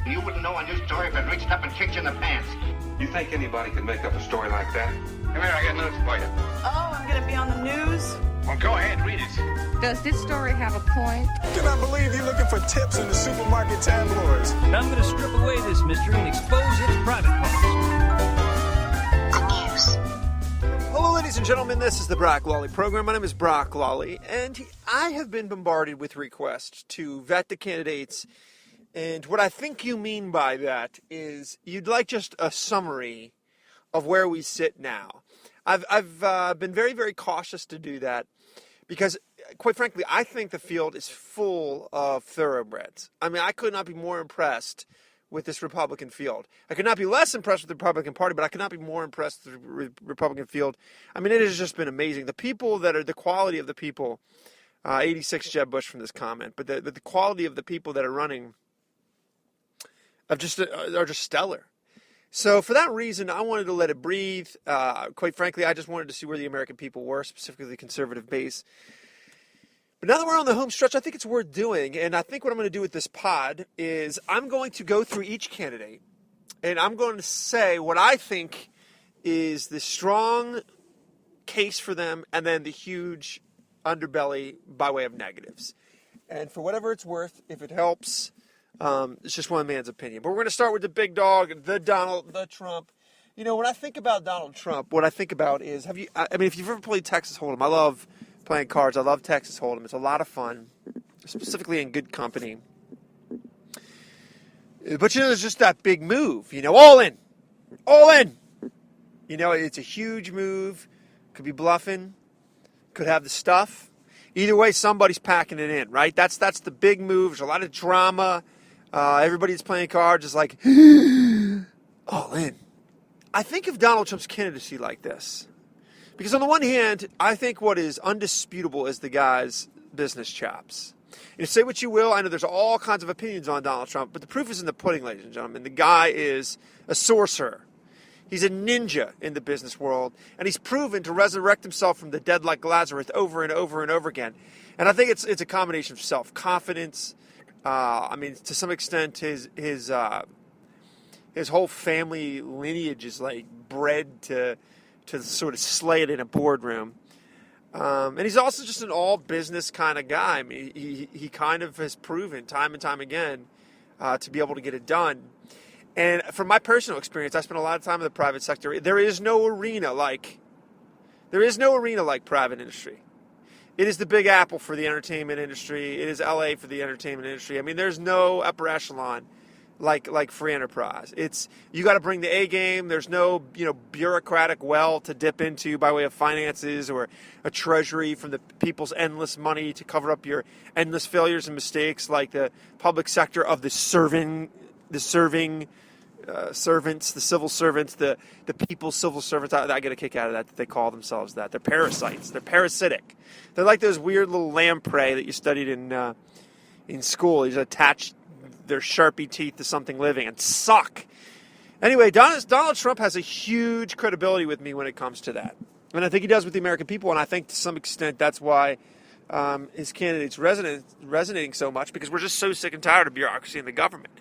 You wouldn't know a new story if it reached up and kicked you in the pants. You think anybody could make up a story like that? Come here, I got news for you. Oh, I'm gonna be on the news? Well, go ahead, read it. Does this story have a point? I cannot believe you're looking for tips in the supermarket tabloids. And I'm going to strip away this mystery and expose its private parts. Hello, ladies and gentlemen. This is the Brock Lawley program. My name is Brock Lawley, and I have been bombarded with requests to vet the candidates. And what I think you mean by that is you'd like just a summary of where we sit now. I've been very, very cautious to do that because, quite frankly, I think the field is full of thoroughbreds. I mean, I could not be more impressed with this Republican field. I could not be less impressed with the Republican Party, but I could not be more impressed with the Republican field. I mean, it has just been amazing. The people that are the quality of the people, 86 Jeb Bush from this comment, but the quality of the people that are running are just stellar. So for that reason, I wanted to let it breathe. Quite frankly, I just wanted to see where the American people were, specifically the conservative base. But now that we're on the home stretch, I think it's worth doing. And I think what I'm going to do with this pod is I'm going to go through each candidate, and I'm going to say what I think is the strong case for them and then the huge underbelly by way of negatives. And for whatever it's worth, if it helps, it's just one man's opinion. But we're going to start with the big dog, the Trump. You know, when I think about Donald Trump, what I think about is, if you've ever played Texas Hold'em, I love playing cards. I love Texas Hold'em. It's a lot of fun, specifically in good company. But, there's just that big move, all in. All in. It's a huge move. Could be bluffing. Could have the stuff. Either way, somebody's packing it in, right? That's the big move. There's a lot of drama. Everybody's playing cards is like, all in. I think of Donald Trump's candidacy like this. Because on the one hand, I think what is undisputable is the guy's business chops. Say what you will, I know there's all kinds of opinions on Donald Trump, but the proof is in the pudding, ladies and gentlemen. The guy is a sorcerer. He's a ninja in the business world, and he's proven to resurrect himself from the dead like Lazarus over and over and over again. And I think it's a combination of self-confidence. To some extent, his whole family lineage is like bred to sort of slay it in a boardroom. And he's also just an all-business kind of guy. I mean, he kind of has proven time and time again to be able to get it done. And from my personal experience, I spent a lot of time in the private sector. There is no arena like private industry. It is the Big Apple for the entertainment industry. It is LA for the entertainment industry. I mean, there's no upper echelon like free enterprise. It's you got to bring the A game. There's no bureaucratic well to dip into by way of finances or a treasury from the people's endless money to cover up your endless failures and mistakes like the public sector of the serving servants, the civil servants, the people's civil servants. I get a kick out of that they call themselves that. They're parasites. They're parasitic. They're like those weird little lamprey that you studied in school. You just attach their Sharpie teeth to something living and suck. Anyway, Donald Trump has a huge credibility with me when it comes to that. And I think he does with the American people, and I think to some extent that's why his candidate's resonating so much, because we're just so sick and tired of bureaucracy in the government.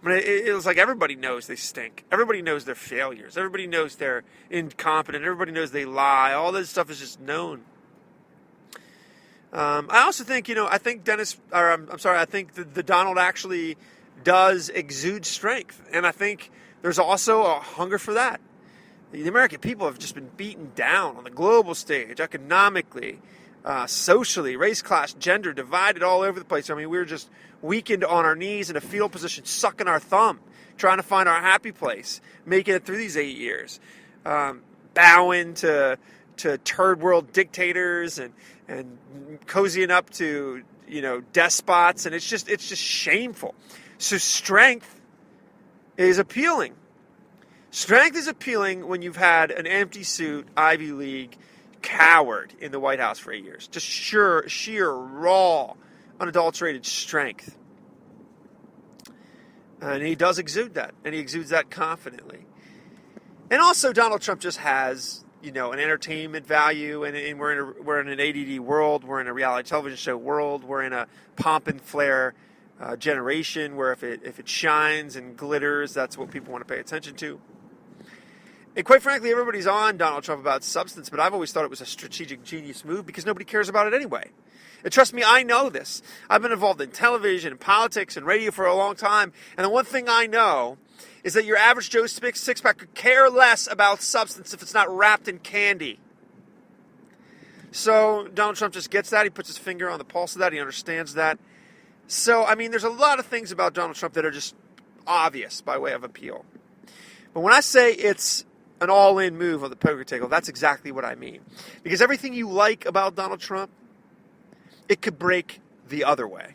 I mean, it was like everybody knows they stink. Everybody knows they're failures. Everybody knows they're incompetent. Everybody knows they lie. All this stuff is just known. I also think, I think the Donald actually does exude strength. And I think there's also a hunger for that. The American people have just been beaten down on the global stage, economically, socially, race, class, gender, divided all over the place. I mean, we were just weakened on our knees in a fetal position, sucking our thumb, trying to find our happy place, making it through these 8 years, bowing to third world dictators and cozying up to despots, and it's just shameful. So strength is appealing. Strength is appealing when you've had an empty suit Ivy League coward in the White House for 8 years. Just sheer raw, unadulterated strength. And he does exude that, and he exudes that confidently. And also, Donald Trump just has, an entertainment value, and we're in an ADD world. We're in a reality television show world. We're in a pomp and flair generation where if it shines and glitters, that's what people want to pay attention to. And quite frankly, everybody's on Donald Trump about substance, but I've always thought it was a strategic genius move because nobody cares about it anyway. And trust me, I know this. I've been involved in television and politics and radio for a long time, and the one thing I know is that your average Joe six-pack could care less about substance if it's not wrapped in candy. So Donald Trump just gets that. He puts his finger on the pulse of that. He understands that. So, I mean, there's a lot of things about Donald Trump that are just obvious by way of appeal. But when I say it's an all-in move on the poker table, that's exactly what I mean. Because everything you like about Donald Trump, it could break the other way.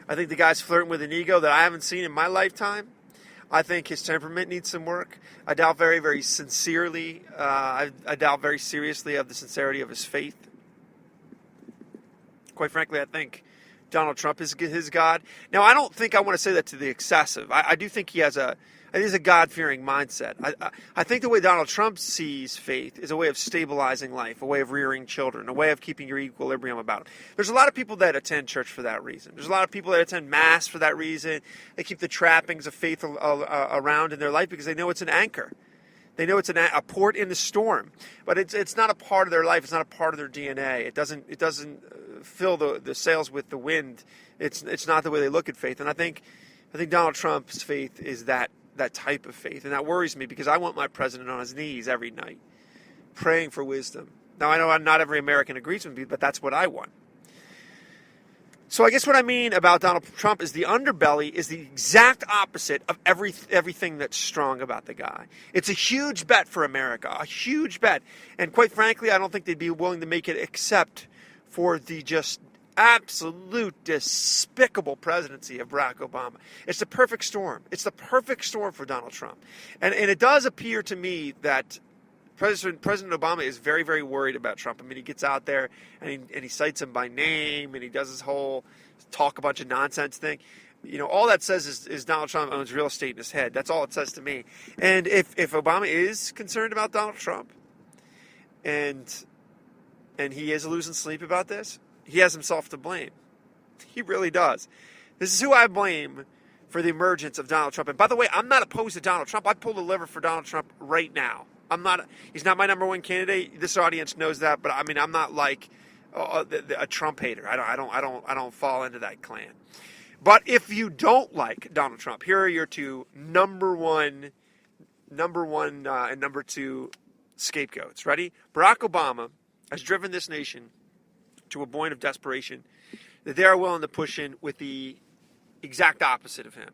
I think the guy's flirting with an ego that I haven't seen in my lifetime. I think his temperament needs some work. I doubt very, very sincerely, I doubt very seriously of the sincerity of his faith. Quite frankly, I think Donald Trump is his God. Now, I don't think I want to say that to the excessive. I do think he has a God-fearing mindset. I think the way Donald Trump sees faith is a way of stabilizing life, a way of rearing children, a way of keeping your equilibrium about it. There's a lot of people that attend church for that reason. There's a lot of people that attend Mass for that reason. They keep the trappings of faith around in their life because they know it's an anchor. They know it's a port in the storm. But it's not a part of their life. It's not a part of their DNA. It doesn't fill the sails with the wind. It's not the way they look at faith. And I think Donald Trump's faith is that type of faith. And that worries me because I want my president on his knees every night, praying for wisdom. Now, I know not every American agrees with me, but that's what I want. So I guess what I mean about Donald Trump is the underbelly is the exact opposite of everything that's strong about the guy. It's a huge bet for America, a huge bet. And quite frankly, I don't think they'd be willing to make it except for the just absolute despicable presidency of Barack Obama. It's the perfect storm. It's the perfect storm for Donald Trump. And it does appear to me that President Obama is very, very worried about Trump. I mean, he gets out there and he cites him by name and he does his whole talk a bunch of nonsense thing. You know, all that says is Donald Trump owns real estate in his head. That's all it says to me. And if Obama is concerned about Donald Trump and he is losing sleep about this, he has himself to blame. He really does. This is who I blame for the emergence of Donald Trump. And by the way, I'm not opposed to Donald Trump. I'd pull the lever for Donald Trump right now. He's not my number one candidate. This audience knows that, but I mean, I'm not like a Trump hater. I don't fall into that clan. But if you don't like Donald Trump, here are your two number one and number two scapegoats. Ready? Barack Obama has driven this nation to a point of desperation that they are willing to push in with the exact opposite of him.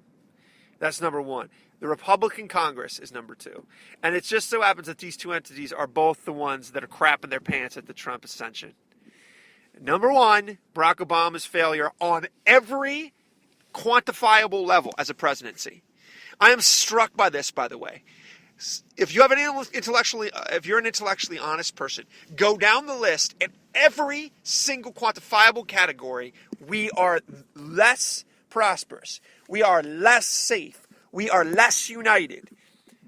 That's number one. The Republican Congress is number two. And it just so happens that these two entities are both the ones that are crapping their pants at the Trump ascension. Number one, Barack Obama's failure on every quantifiable level as a presidency. I am struck by this, by the way. If you're an intellectually honest person, go down the list and every single quantifiable category, we are less prosperous. We are less safe. We are less united.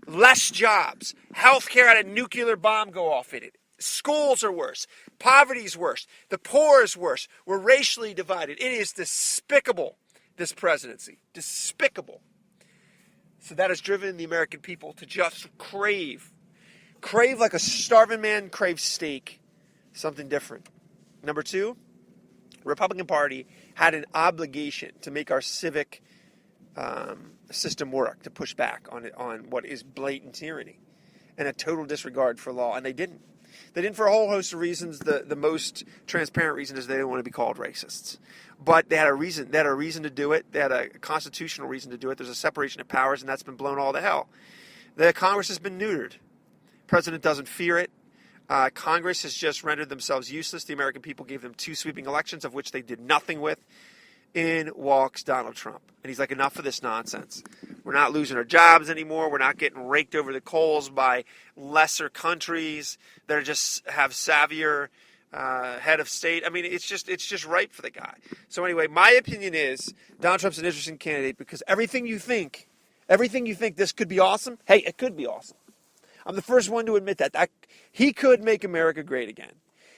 Less jobs. Healthcare had a nuclear bomb go off in it. Schools are worse. Poverty's worse. The poor is worse. We're racially divided. It is despicable, this presidency. Despicable. So that has driven the American people to just crave like a starving man craves steak, something different. Number two, the Republican Party had an obligation to make our civic system work, to push back on what is blatant tyranny and a total disregard for law, and they didn't. They didn't for a whole host of reasons. The most transparent reason is they didn't want to be called racists. But they had a reason. They had a reason to do it. They had a constitutional reason to do it. There's a separation of powers, and that's been blown all to hell. The Congress has been neutered. The president doesn't fear it. Congress has just rendered themselves useless. The American people gave them two sweeping elections, of which they did nothing with. In walks Donald Trump. And he's like, enough of this nonsense. We're not losing our jobs anymore. We're not getting raked over the coals by lesser countries that just have savvier head of state. I mean, it's just ripe for the guy. So anyway, my opinion is Donald Trump's an interesting candidate because everything you think this could be awesome, hey, it could be awesome. I'm the first one to admit that he could make America great again.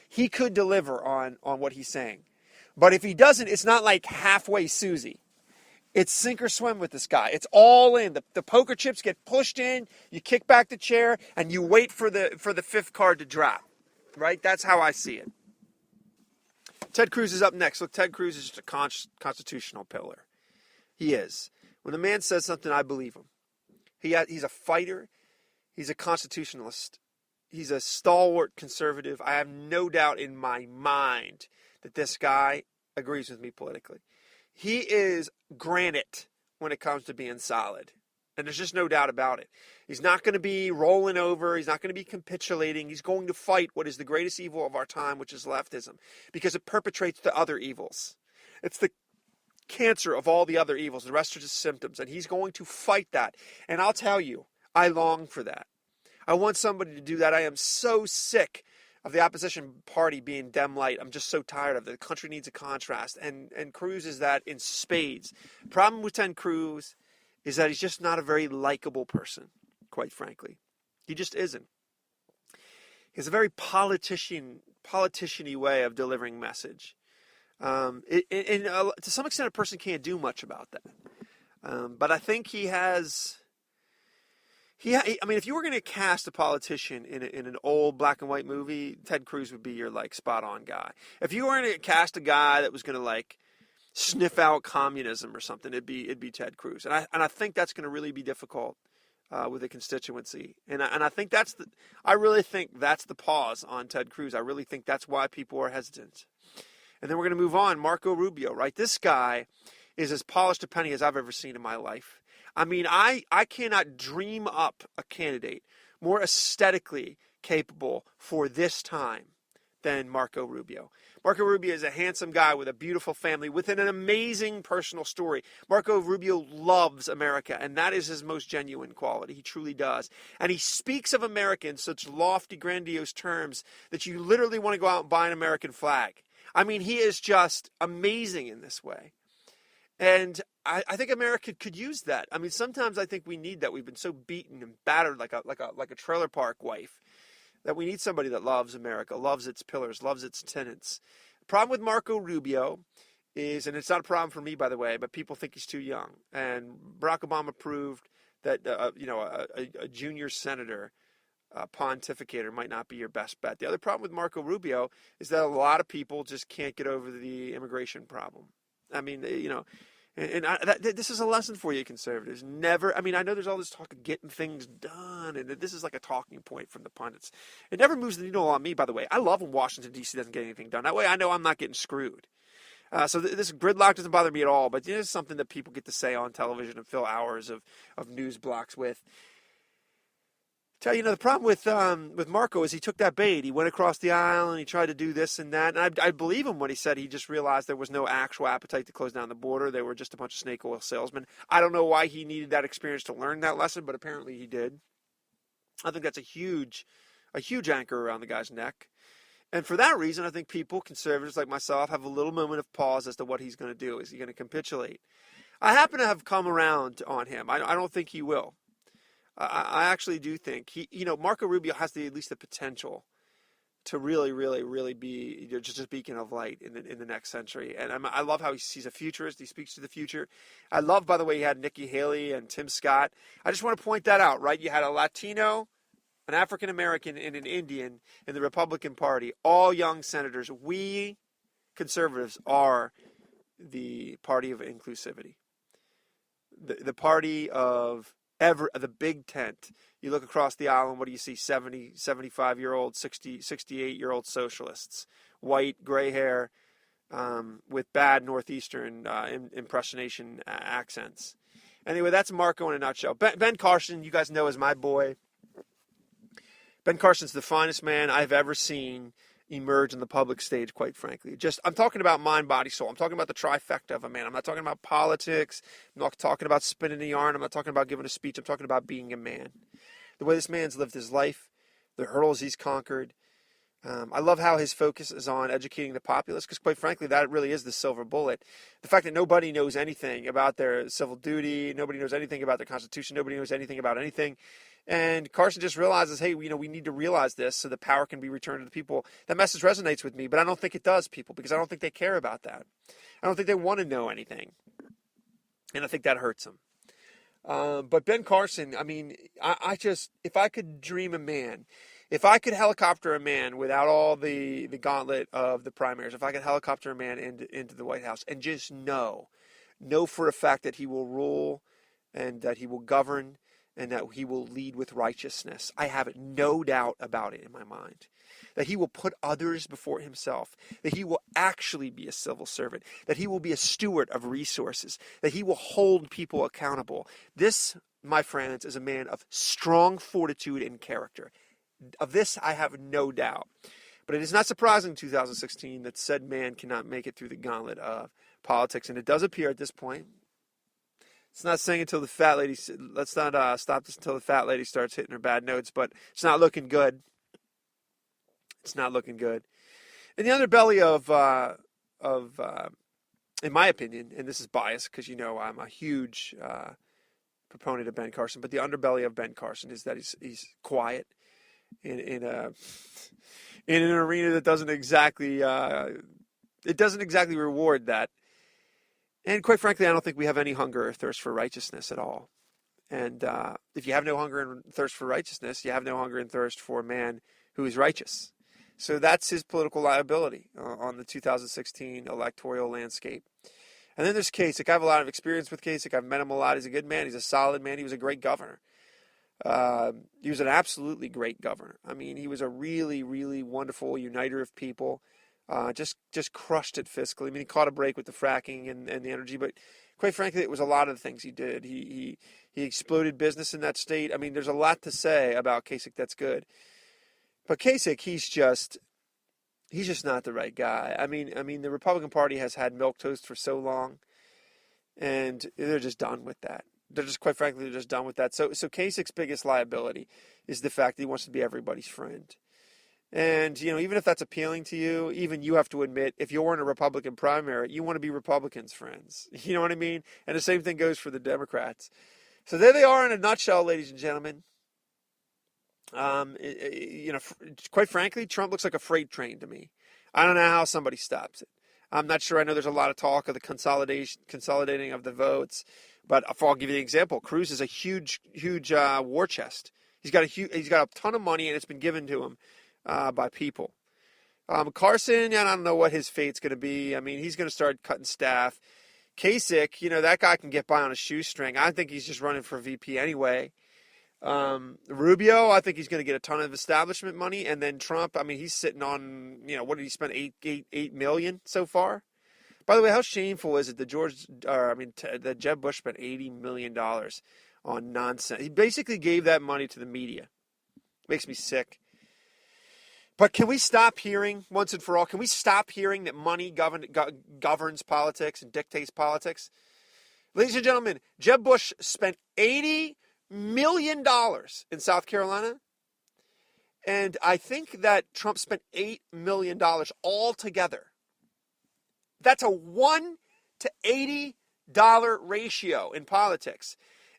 He could deliver on what he's saying. But if he doesn't, it's not like halfway Susie. It's sink or swim with this guy. It's all in. The poker chips get pushed in, you kick back the chair, and you wait for the fifth card to drop. Right? That's how I see it. Ted Cruz is up next. Look, Ted Cruz is just a constitutional pillar. He is. When the man says something, I believe him. He's a fighter. He's a constitutionalist. He's a stalwart conservative. I have no doubt in my mind that this guy agrees with me politically. He is granite when it comes to being solid. And there's just no doubt about it. He's not going to be rolling over. He's not going to be capitulating. He's going to fight what is the greatest evil of our time, which is leftism, because it perpetrates the other evils. It's the cancer of all the other evils. The rest are just symptoms. And he's going to fight that. And I'll tell you, I long for that. I want somebody to do that. I am so sick of the opposition party being Dem light. I'm just so tired of it. The country needs a contrast. And Cruz is that in spades. Problem with Ted Cruz is that he's just not a very likable person, quite frankly. He just isn't. He has a very politician-y way of delivering message. To some extent, a person can't do much about that. But I think he has... I mean, if you were going to cast a politician in an old black and white movie, Ted Cruz would be your spot on guy. If you were going to cast a guy that was going to sniff out communism or something, it'd be Ted Cruz. And I think that's going to really be difficult with the constituency. And I think I really think that's the pause on Ted Cruz. I really think that's why people are hesitant. And then we're going to move on. Marco Rubio, right? This guy is as polished a penny as I've ever seen in my life. I mean, I cannot dream up a candidate more aesthetically capable for this time than Marco Rubio. Marco Rubio is a handsome guy with a beautiful family, with an amazing personal story. Marco Rubio loves America, and that is his most genuine quality. He truly does. And he speaks of America in such lofty, grandiose terms that you literally want to go out and buy an American flag. I mean, he is just amazing in this way. And I think America could use that. I mean, sometimes I think we need that. We've been so beaten and battered like a trailer park wife that we need somebody that loves America, loves its pillars, loves its tenets. The problem with Marco Rubio is, and it's not a problem for me, by the way, but people think he's too young. And Barack Obama proved that a junior senator pontificator might not be your best bet. The other problem with Marco Rubio is that a lot of people just can't get over the immigration problem. I mean, this is a lesson for you conservatives. Never, I mean, I know there's all this talk of getting things done, and this is like a talking point from the pundits. It never moves the needle on me, by the way. I love when Washington, D.C. doesn't get anything done. That way I know I'm not getting screwed. So this gridlock doesn't bother me at all, but it's something that people get to say on television and fill hours of news blocks with. Tell you, the problem with Marco is he took that bait. He went across the aisle and he tried to do this and that. And I believe him when he said he just realized there was no actual appetite to close down the border. They were just a bunch of snake oil salesmen. I don't know why he needed that experience to learn that lesson, but apparently he did. I think that's a huge anchor around the guy's neck. And for that reason, I think people, conservatives like myself, have a little moment of pause as to what he's going to do. Is he going to capitulate? I happen to have come around on him. I don't think he will. I actually do think Marco Rubio has at least the potential to really, really, really be just a beacon of light in the next century. And I love how he's a futurist. He speaks to the future. I love, by the way, he had Nikki Haley and Tim Scott. I just want to point that out, right? You had a Latino, an African American, and an Indian in the Republican Party, all young senators. We conservatives are the party of inclusivity, the party of the big tent. You look across the aisle and what do you see? 70, 75-year-old, 60, 68-year-old socialists, white, gray hair, with bad Northeastern impersonation accents. Anyway, that's Marco in a nutshell. Ben Carson, you guys know, is my boy. Ben Carson's the finest man I've ever seen emerge on the public stage, quite frankly. I'm talking about mind, body, soul. I'm talking about the trifecta of a man. I'm not talking about politics. I'm not talking about spinning the yarn. I'm not talking about giving a speech. I'm talking about being a man. The way this man's lived his life, the hurdles he's conquered, I love how his focus is on educating the populace, because quite frankly, that really is the silver bullet. The fact that nobody knows anything about their civil duty, nobody knows anything about their constitution, nobody knows anything about anything. And Carson just realizes, hey, we need to realize this so the power can be returned to the people. That message resonates with me, but I don't think it does, people, because I don't think they care about that. I don't think they want to know anything. And I think that hurts them. But Ben Carson, I mean, I just, if I could dream a man, if I could helicopter a man without all the gauntlet of the primaries, if I could helicopter a man into the White House and just know for a fact that he will rule and that he will govern and that he will lead with righteousness, I have no doubt about it in my mind. That he will put others before himself, that he will actually be a civil servant, that he will be a steward of resources, that he will hold people accountable. This, my friends, is a man of strong fortitude and character. Of this, I have no doubt. But it is not surprising in 2016 that said man cannot make it through the gauntlet of politics. And it does appear at this point. It's not saying until the fat lady, let's not stop this until the fat lady starts hitting her bad notes, but it's not looking good. It's not looking good. In the underbelly of in my opinion, and this is biased because, I'm a huge proponent of Ben Carson, but the underbelly of Ben Carson is that he's quiet in an arena that doesn't exactly reward that. And quite frankly, I don't think we have any hunger or thirst for righteousness at all. And if you have no hunger and thirst for righteousness, you have no hunger and thirst for a man who is righteous. So that's his political liability on the 2016 electoral landscape. And then there's Kasich. I have a lot of experience with Kasich. I've met him a lot. He's a good man. He's a solid man. He was a great governor. He was an absolutely great governor. I mean, he was a really, really wonderful uniter of people. Just crushed it fiscally. I mean, he caught a break with the fracking and the energy, but quite frankly, it was a lot of the things he did. He exploded business in that state. I mean, there's a lot to say about Kasich that's good. But Kasich, he's just not the right guy. I mean, the Republican Party has had milquetoast for so long, and they're just done with that. They're just done with that. So Kasich's biggest liability is the fact that he wants to be everybody's friend. And, even if that's appealing to you, even you have to admit, if you're in a Republican primary, you want to be Republicans' friends. You know what I mean? And the same thing goes for the Democrats. So there they are in a nutshell, ladies and gentlemen. Quite frankly, Trump looks like a freight train to me. I don't know how somebody stops it. I'm not sure. I know there's a lot of talk of the consolidating of the votes, but I'll give you the example. Cruz is a huge war chest. He's got a ton of money, and it's been given to him by people. Carson, I don't know what his fate's going to be. I mean, he's going to start cutting staff. Kasich, that guy can get by on a shoestring. I think he's just running for VP anyway. Rubio, I think he's going to get a ton of establishment money, and then Trump, I mean, he's sitting on, what did he spend, $8 million so far? By the way, how shameful is it that that Jeb Bush spent $80 million on nonsense? He basically gave that money to the media. Makes me sick. But can we stop hearing, once and for all, can we stop hearing that money governs politics and dictates politics? Ladies and gentlemen, Jeb Bush spent $80 million in South Carolina, and I think that Trump spent $8 million altogether. That's a 1 to $80 ratio in politics,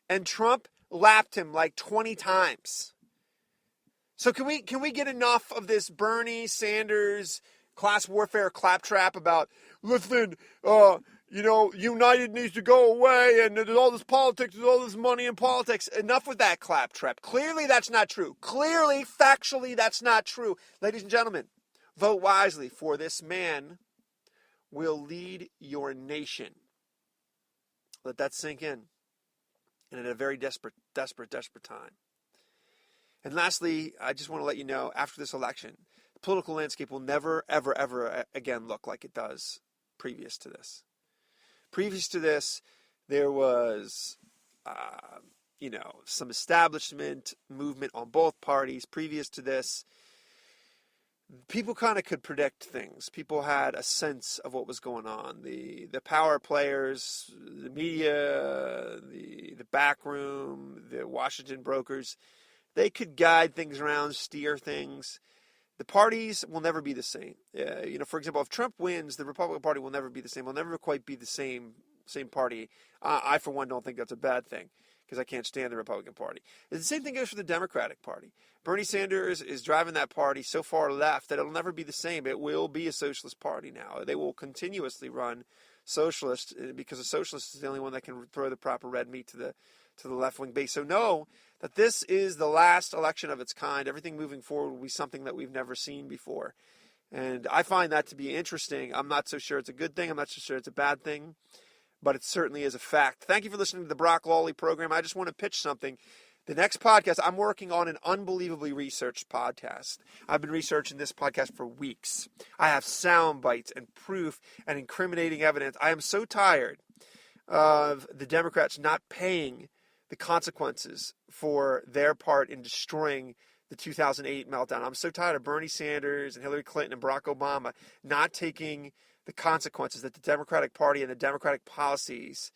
and Trump lapped him like 20 times. So can we get enough of this Bernie Sanders class warfare claptrap about, listen, United needs to go away, and there's all this politics, there's all this money in politics. Enough with that claptrap. Clearly that's not true. Clearly, factually, that's not true. Ladies and gentlemen, vote wisely, for this man will lead your nation. Let that sink in. And at a very desperate time. And lastly, I just want to let you know, after this election, the political landscape will never, ever, ever again look like it does previous to this. Previous to this, there was, some establishment movement on both parties. Previous to this, people kind of could predict things. People had a sense of what was going on. The power players, the media, the back room, the Washington brokers, they could guide things around, steer things. the parties will never be the same. For example, if Trump wins, the Republican Party will never be the same. Will never quite be the same party. I, for one, don't think that's a bad thing because I can't stand the Republican Party. The same thing goes for the Democratic Party. Bernie Sanders is driving that party so far left that it'll never be the same. It will be a socialist party now. They will continuously run socialist because a socialist is the only one that can throw the proper red meat to the left-wing base. So know that this is the last election of its kind. Everything moving forward will be something that we've never seen before. And I find that to be interesting. I'm not so sure it's a good thing. I'm not so sure it's a bad thing. But it certainly is a fact. Thank you for listening to the Brock Lawley program. I just want to pitch something. The next podcast, I'm working on an unbelievably researched podcast. I've been researching this podcast for weeks. I have sound bites and proof and incriminating evidence. I am so tired of the Democrats not paying the consequences for their part in destroying the 2008 meltdown. I'm so tired of Bernie Sanders and Hillary Clinton and Barack Obama not taking the consequences that the Democratic Party and the Democratic policies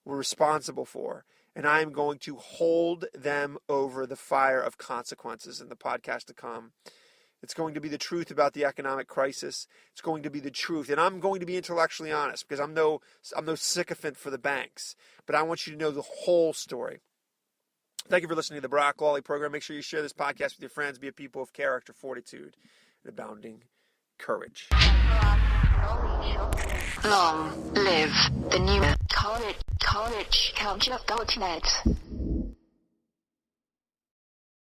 were responsible for. And I am going to hold them over the fire of consequences in the podcast to come. It's going to be the truth about the economic crisis. It's going to be the truth. And I'm going to be intellectually honest because I'm no sycophant for the banks. But I want you to know the whole story. Thank you for listening to the Brock Lawley program. Make sure you share this podcast with your friends. Be a people of character, fortitude, and abounding courage. Long live the new college counter.net.